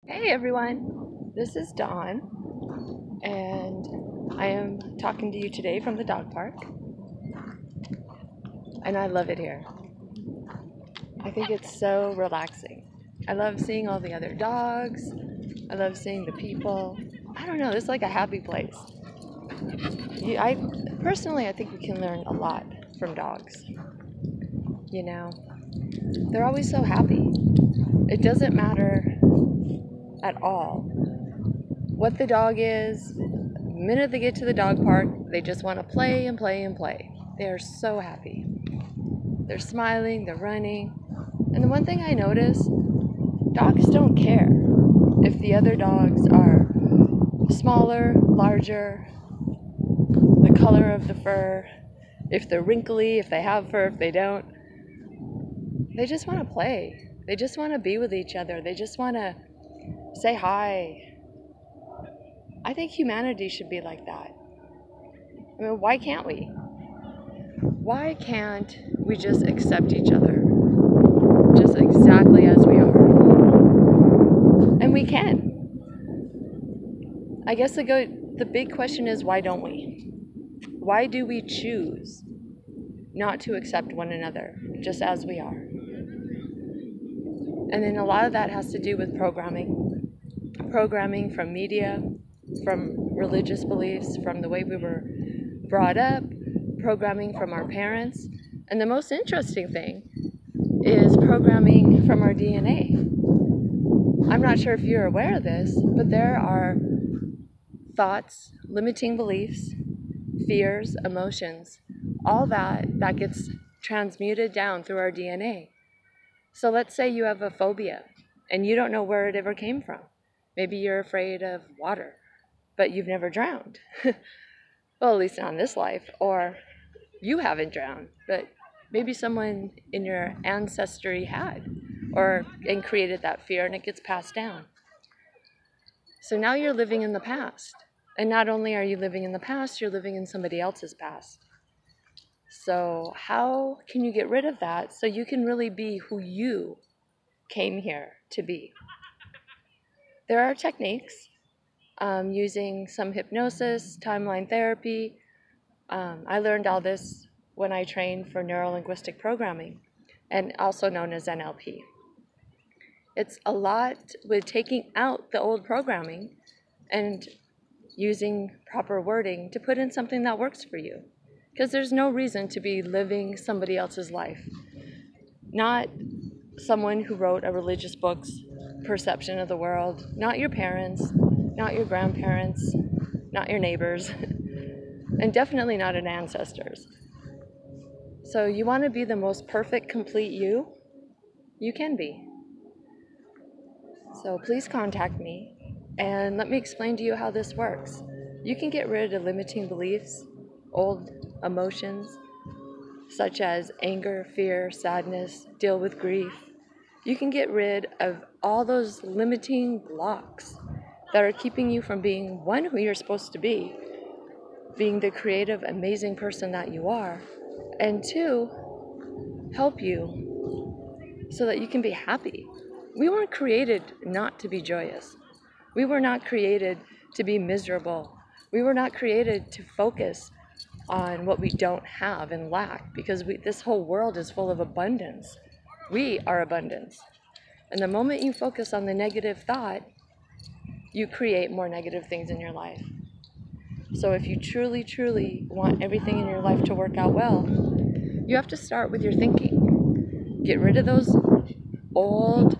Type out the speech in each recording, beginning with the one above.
Hey everyone, this is Dawn, and I am talking to you today from the dog park, and I love it here. I think it's so relaxing. I love seeing all the other dogs, I love seeing the people. I don't know, it's like a happy place. I think we can learn a lot from dogs. You know, they're always so happy. It doesn't matter at all what the dog is. The minute they get to the dog park, they just want to play and play and play. They are so happy. They're smiling, they're running. And the one thing I notice, dogs don't care if the other dogs are smaller, larger, the color of the fur, if they're wrinkly, if they have fur, if they don't. They just want to play. They just want to be with each other. They just want to say hi. I think humanity should be like that. I mean, why can't we? Why can't we just accept each other just exactly as we are? And we can. I guess the big question is, why don't we? Why do we choose not to accept one another just as we are? And then a lot of that has to do with programming from media, from religious beliefs, from the way we were brought up, programming from our parents. And the most interesting thing is programming from our DNA. I'm not sure if you're aware of this, but there are thoughts, limiting beliefs, fears, emotions, all that gets transmuted down through our DNA. So let's say you have a phobia and you don't know where it ever came from. Maybe you're afraid of water, but you've never drowned. Well, at least not in this life. Or you haven't drowned, but maybe someone in your ancestry had, and created that fear, and it gets passed down. So now you're living in the past. And not only are you living in the past, you're living in somebody else's past. So how can you get rid of that so you can really be who you came here to be? There are techniques using some hypnosis, timeline therapy. I learned all this when I trained for neuro-linguistic programming, and also known as NLP. It's a lot with taking out the old programming and using proper wording to put in something that works for you. Because there's no reason to be living somebody else's life. Not someone who wrote a religious book's perception of the world, not your parents, not your grandparents, not your neighbors, and definitely not an ancestors. So you want to be the most perfect, complete you? You can be. So please contact me and let me explain to you how this works. You can get rid of limiting beliefs, old emotions, such as anger, fear, sadness, deal with grief. You can get rid of all those limiting blocks that are keeping you from being, one, who you're supposed to be, being the creative, amazing person that you are, and two, help you so that you can be happy. We weren't created not to be joyous. We were not created to be miserable. We were not created to focus on what we don't have and lack, because this whole world is full of abundance. We are abundance. And the moment you focus on the negative thought, you create more negative things in your life. So if you truly, truly want everything in your life to work out well, you have to start with your thinking. Get rid of those old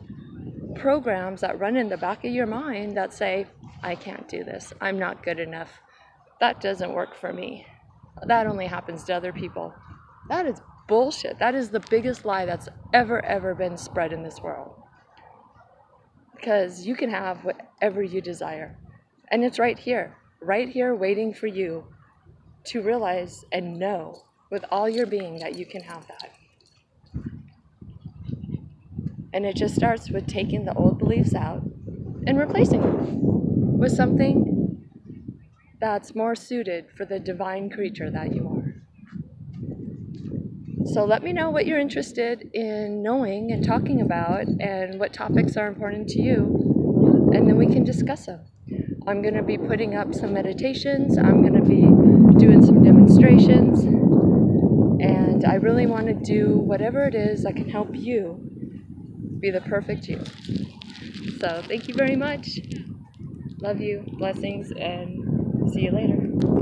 programs that run in the back of your mind that say, I can't do this, I'm not good enough, that doesn't work for me, that only happens to other people. That is bullshit. That is the biggest lie that's ever been spread in this world. Because you can have whatever you desire. And it's right here waiting for you to realize and know with all your being that you can have that. And it just starts with taking the old beliefs out and replacing them with something that's more suited for the divine creature that you are. So let me know what you're interested in knowing and talking about and what topics are important to you. And then we can discuss them. I'm going to be putting up some meditations. I'm going to be doing some demonstrations. And I really want to do whatever it is that can help you be the perfect you. So thank you very much. Love you. Blessings. And see you later.